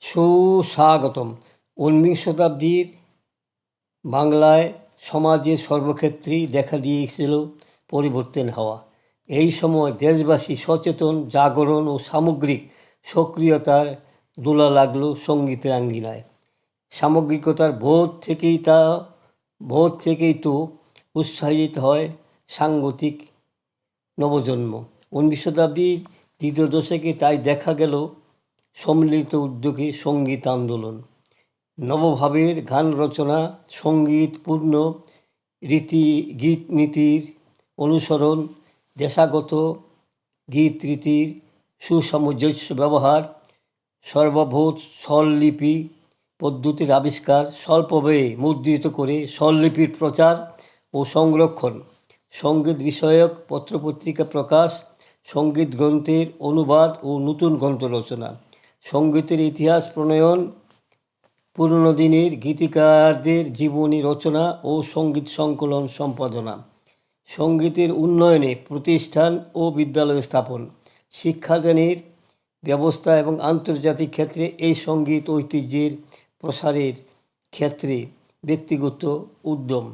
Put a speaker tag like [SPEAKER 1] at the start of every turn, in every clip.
[SPEAKER 1] সুস্বাগতম। ঊনবিংশ শতাব্দীর বাংলায় সমাজের সর্বক্ষেত্রেই দেখা দিয়েছিল পরিবর্তন হওয়া। এই সময় দেশবাসী সচেতন, জাগরণ ও সামগ্রিক সক্রিয়তার দোলা লাগলো সঙ্গীতের আঙ্গিনায়। সামগ্রিকতার বোধ থেকেই তো উৎসাহিত হয় সাংগতিক নবজন্ম। ঊনবিংশ শতাব্দীর দ্বিতীয় দশকে তাই দেখা গেল সম্মিলিত উদ্যোগে সঙ্গীত আন্দোলন, নবভাবের গান রচনা, সঙ্গীতপূর্ণ গীতনীতির অনুসরণ, দেশাগত গীতরীতির সুসামঞ্জস্য ব্যবহার, সর্বভূত স্বরলিপি পদ্ধতির আবিষ্কার, স্বল্প ব্যয়ে মুদ্রিত করে স্বরলিপির প্রচার ও সংরক্ষণ, সঙ্গীত বিষয়ক পত্রপত্রিকা প্রকাশ, সঙ্গীত গ্রন্থের অনুবাদ ও নতুন গ্রন্থ রচনা, সঙ্গীতের ইতিহাস প্রণয়ন, পুরনো দিনের গীতিকারদের জীবনী রচনা ও সঙ্গীত সংকলন সম্পাদনা, সঙ্গীতের উন্নয়নে প্রতিষ্ঠান ও বিদ্যালয় স্থাপন, শিক্ষাদানের ব্যবস্থা এবং আন্তর্জাতিক ক্ষেত্রে এই সঙ্গীত ঐতিহ্যের প্রসারের ক্ষেত্রে ব্যক্তিগত উদ্যম,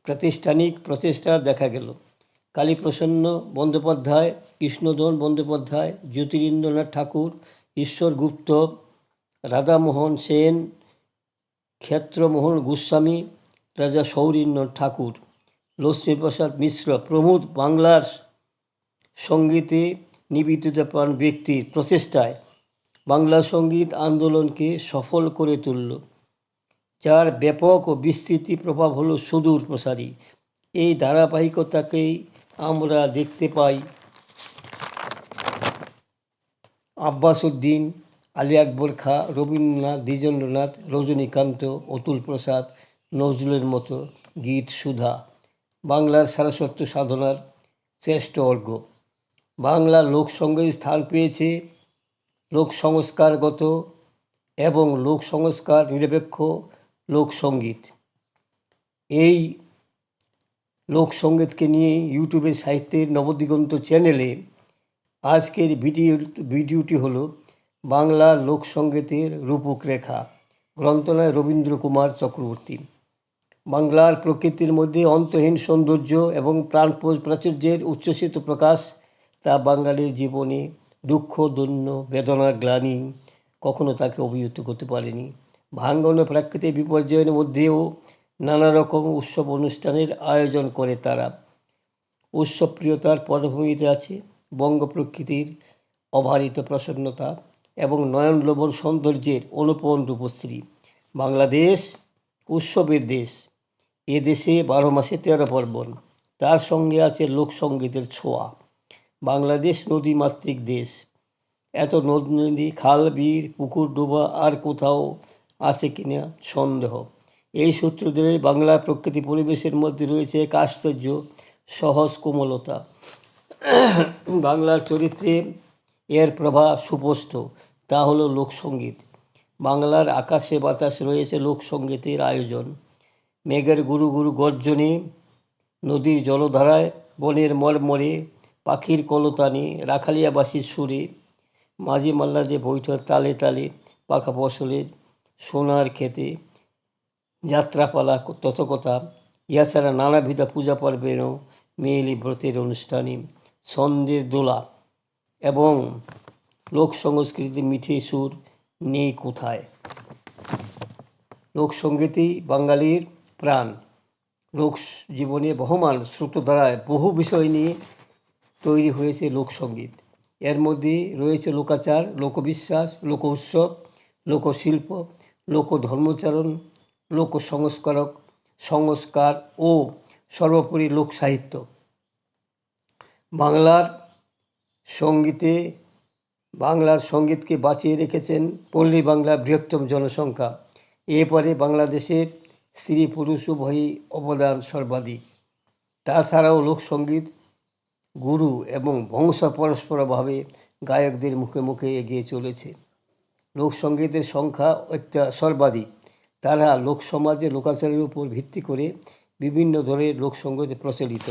[SPEAKER 1] প্রাতিষ্ঠানিক প্রচেষ্টা দেখা গেল। কালীপ্রসন্ন বন্দ্যোপাধ্যায়, কৃষ্ণধন বন্দ্যোপাধ্যায়, জ্যোতিরিন্দ্রনাথ ঠাকুর, ঈশ্বর গুপ্ত, রাধামোহন সেন, ক্ষেত্রমোহন গোস্বামী, রাজা সৌরীন্দ্রনাথ ঠাকুর, লক্ষ্মীপ্রসাদ মিশ্র প্রমুখ বাংলার সঙ্গীতে নিবেদিতপ্রাণ ব্যক্তির প্রচেষ্টায় বাংলা সঙ্গীত আন্দোলনকে সফল করে তুলল, যার ব্যাপক ও বিস্তৃতি প্রভাব হলো সুদূর প্রসারী। এই ধারাবাহিকতাকেই আমরা দেখতে পাই আব্বাস উদ্দিন, আলী আকবর খাঁ, রবীন্দ্রনাথ, দ্বিজেন্দ্রনাথ, রজনীকান্ত, অতুল প্রসাদ, নজরুলের মতো গীত সুধা বাংলার সারস্বত সাধনার শ্রেষ্ঠ অর্ঘ্য। বাংলা লোকসঙ্গীত স্থান পেয়েছে লোক সংস্কারগত এবং লোক সংস্কার নিরপেক্ষ লোকসঙ্গীত। এই লোকসঙ্গীতকে নিয়ে ইউটিউবের সাহিত্যের নবদিগন্ত চ্যানেলে আজকের ভিডিওটি হলো বাংলার লোকসঙ্গীতের রূপরেখা, গ্রন্থনায় রবীন্দ্র কুমার চক্রবর্তী। বাংলার প্রকৃতির মধ্যে অন্তহীন সৌন্দর্য এবং প্রাচুর্যের উচ্ছ্বসিত প্রকাশ, তা বাঙালির জীবনে দুঃখ, দৈন্য, বেদনার গ্লানি কখনো তাকে অভিভূত করতে পারেনি। ভাঙ্গন ও প্রাকৃতিক বিপর্যয়ের মধ্যেও নানা রকম উৎসব অনুষ্ঠানের আয়োজন করে তারা। উৎসবপ্রিয়তার পটভূমিতে আছে বঙ্গ প্রকৃতির অবারিত প্রসন্নতা এবং নয়নলোভন সৌন্দর্যের অনুপম রূপশ্রী। বাংলাদেশ উৎসবের দেশ। এ দেশে 12 মাসে 13 পার্বণ, তার সঙ্গে আছে লোকসঙ্গীতের ছোঁয়া। বাংলাদেশ নদীমাতৃক দেশ। এত নদী, খাল, বিল, পুকুর, ডোবা আর কোথাও আছে কিনা সন্দেহ। এই সূত্র ধরে বাংলা প্রকৃতি পরিবেশের মধ্যে রয়েছে এক আশ্চর্য সহজ কোমলতা। বাংলার চরিত্রে এর প্রভাব সুস্পষ্ট, তা হলো লোকসঙ্গীত। বাংলার আকাশে বাতাসে রয়েছে লোকসঙ্গীতের আয়োজন। মেঘের গুরু গুরু গর্জনে, নদীর জলধারায়, বনের মরমরে, পাখির কলতানে, রাখালিয়াবাসীর সুরে, মাঝি মাল্লাদের বৈঠক তালে তালে, পাকা ফসলের সোনার খেতে, যাত্রাপালা তথকথা, এছাড়া নানাবিধ পূজা পার্বণেও মেয়েলি ব্রতের অনুষ্ঠানে, ছন্দের দোলা এবং লোক সংস্কৃতির মিঠে সুর নেই কোথায়। লোকসঙ্গীতই বাঙালির প্রাণ। লোক জীবনে বহমান স্রোতধারায় বহু বিষয় নিয়ে তৈরি হয়েছে লোকসঙ্গীত। এর মধ্যে রয়েছে লোকাচার, লোকবিশ্বাস, লোক উৎসব, লোকশিল্প, লোকধর্মাচরণ, লোক সংস্কার ও সর্বোপরি লোক সাহিত্য। বাংলার সঙ্গীতকে বাঁচিয়ে রেখেছেন পল্লী বাংলার বৃহত্তম জনসংখ্যা। এরপরে বাংলাদেশের স্ত্রী পুরুষ উভয়ই অবদান সর্বাধিক। তাছাড়াও লোকসঙ্গীত গুরু এবং বংশ পরস্পরভাবে গায়কদের মুখে মুখে এগিয়ে চলেছে। লোকসঙ্গীতের সংখ্যা সর্বাধিক। তারা লোকসমাজে লোকাচারের উপর ভিত্তি করে বিভিন্ন ধরনের লোকসঙ্গীত প্রচলিত।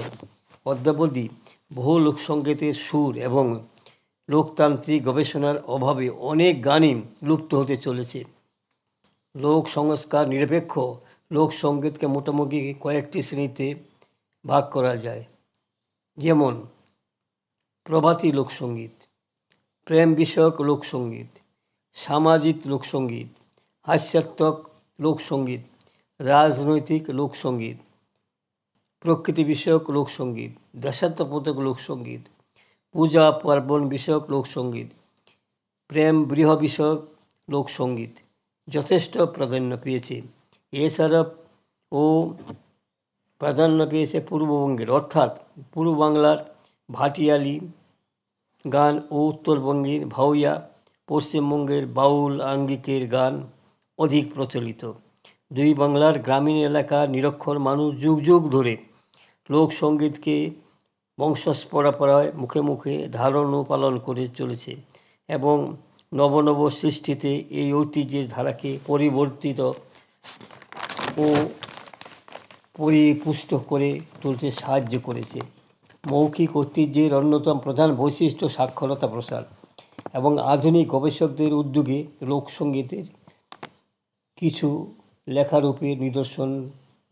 [SPEAKER 1] অদ্যাবধি বহু লোকসঙ্গীতের সুর এবং লোকতান্ত্রিক গবেষণার অভাবে অনেক গানই লুপ্ত হতে চলেছে। লোক সংস্কার নিরপেক্ষ লোকসঙ্গীতকে মোটামুটি কয়েকটি শ্রেণীতে ভাগ করা যায়, যেমন প্রভাতী লোকসঙ্গীত, প্রেম বিষয়ক লোকসঙ্গীত, সামাজিক লোকসঙ্গীত, হাস্যাত্মক লোকসঙ্গীত, রাজনৈতিক লোকসঙ্গীত, প্রকৃতি বিষয়ক লোকসঙ্গীত, দেশাত্মবোধক লোকসঙ্গীত, পূজা পার্বণ বিষয়ক লোকসঙ্গীত, প্রেম বিরহ বিষয়ক লোকসঙ্গীত যথেষ্ট প্রাধান্য পেয়েছে। এছাড়া ও প্রাধান্য পেয়েছে পূর্ববঙ্গের, অর্থাৎ পূর্ব বাংলার ভাটিয়ালি গান ও উত্তরবঙ্গের ভাওইয়া, পশ্চিমবঙ্গের বাউল আঙ্গিকের গান অধিক প্রচলিত। দুই বাংলার গ্রামীণ এলাকার নিরক্ষর মানুষ যুগ যুগ ধরে লোকসঙ্গীতকে বংশপরম্পরায় মুখে মুখে ধারণ ও পালন করে চলেছে এবং নব নব সৃষ্টিতে এই ঐতিহ্যের ধারাকে পরিবর্তিত ও পরিপুষ্ট করে তুলতে সাহায্য করেছে। মৌখিক ঐতিহ্যের অন্যতম প্রধান বৈশিষ্ট্য সাক্ষরতা প্রসার এবং আধুনিক গবেষকদের উদ্যোগে লোকসঙ্গীতের কিছু লেখারূপের নিদর্শন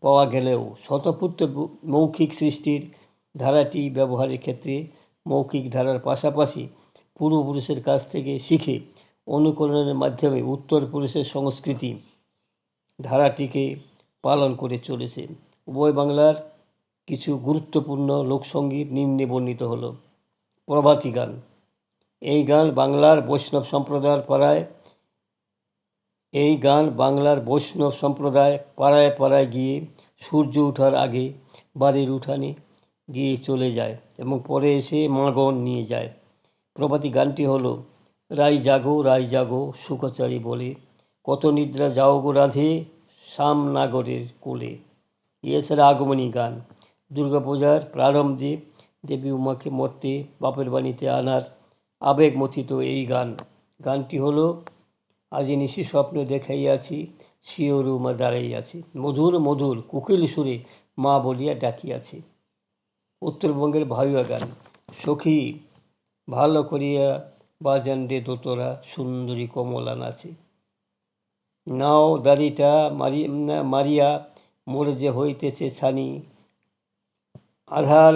[SPEAKER 1] পাওয়া গেলেও স্বতঃস্ফূর্ত মৌখিক সৃষ্টির ধারাটি ব্যবহারের ক্ষেত্রে মৌখিক ধারার পাশাপাশি পূর্বপুরুষের কাছ থেকে শিখে অনুকরণের মাধ্যমে উত্তরপুরুষের সংস্কৃতি ধারাটিকে পালন করে চলেছে। উভয় বাংলার কিছু গুরুত্বপূর্ণ লোকসঙ্গীত নিম্নে বর্ণিত হল। প্রভাতী গান, এই গান বাংলার বৈষ্ণব সম্প্রদায় পাড়ায় পাড়ায় গিয়ে সূর্য ওঠার আগে বাড়ির উঠানে গিয়ে চলে যায় এবং পরে এসে মাগন নিয়ে যায়। প্রভাতী গানটি হলো, রাই জাগো সুখচারী বলে, কত নিদ্রা যাও গো রাধে শ্যামনাগরের কোলে। এছাড়া আগমনী গান, দুর্গাপূজার প্রারম্ভে দেবী উমাকে মর্তে বাপের বাড়িতে আনার আবেগমথিত এই গানটি হলো, আজি নিশি স্বপ্ন দেখাইয়াছি শিওর মা দাঁড়াইয়াছি, মধুর মধুর কোকিল সুরে মা বলিয়া ডাকিয়াছে। উত্তরবঙ্গের ভাওয়া গান, সখী ভালো করিয়া বাজান রে দোতরা সুন্দরী কমলা নাচে, নাও দাড়িটা মারিয়া মোর যে হইতেছে ছানি, আধার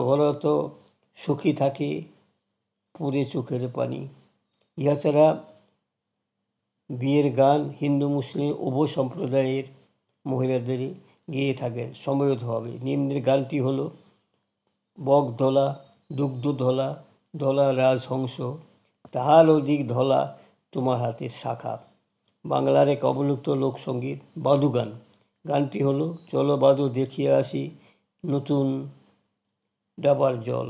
[SPEAKER 1] ঘরত সুখী থাকে পুরে চোখের পানি। ইহা ছাড়া বিয়ের গান হিন্দু মুসলিম উভয় সম্প্রদায়ের মহিলাদের গেয়ে থাকেন সমবেতভাবে। নিম্নের গানটি হলো, বক ধলা দুগ্ধ ধলা ধলা রাজহংস, তাহার অধিক ধলা তোমার হাতের শাখা। বাংলার এক অবলুপ্ত লোকসঙ্গীত বাদু গান, গানটি হলো, চলো বাদু দেখিয়ে আসি নতুন ডাবার জল,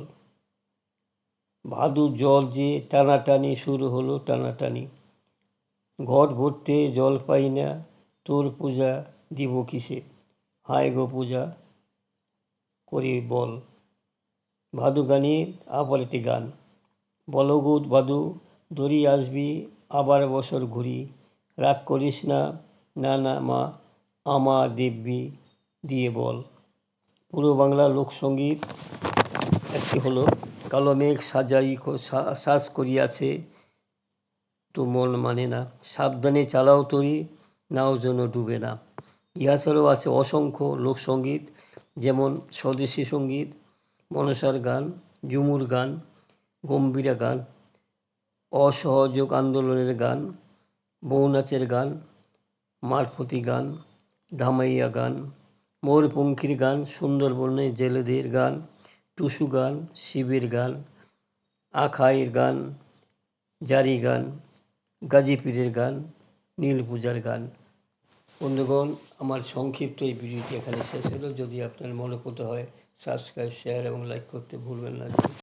[SPEAKER 1] ভাদুর জল যে টানাটানি শুরু হলো টানাটানি, ঘট ভরতে জল পাই না তোর পূজা দিব কিসে, হায় গো পূজা করি বল। ভাদু গানে আবার একটি গান, বলো গো ভাদু দড়ি আসবি আবার বছর ঘুরি, রাগ করিস না না না মা আমার দিব্যি দিয়ে বল। পূর্ব বাংলা লোকসঙ্গীত একটি হলো, কালো মেঘ সাজ করিয়াছে তো মন মানে না, সাবধানে চালাও তরি নাও যেন ডুবে না। ইহা ছাড়াও আছে অসংখ্য লোকসঙ্গীত, যেমন স্বদেশী সঙ্গীত, মনসার গান, ঝুমুর গান, গম্ভীরা গান, অসহযোগ আন্দোলনের গান, বউনাচের গান, মারফতি গান, ধামাইয়া গান, ময়ূরপঙ্খীর গান, সুন্দরবনে জেলেদের গান, টুসু গান, শিবের গান, আখাইয়ের গান, জারি গান, গাজীপীরের গান, নীল পূজার গান। বন্ধুগণ, আমার সংক্ষিপ্ত এই ভিডিওটি এখানে শেষ হলো। যদি আপনার মনোপুত হয় সাবস্ক্রাইব, শেয়ার এবং লাইক করতে ভুলবেন না।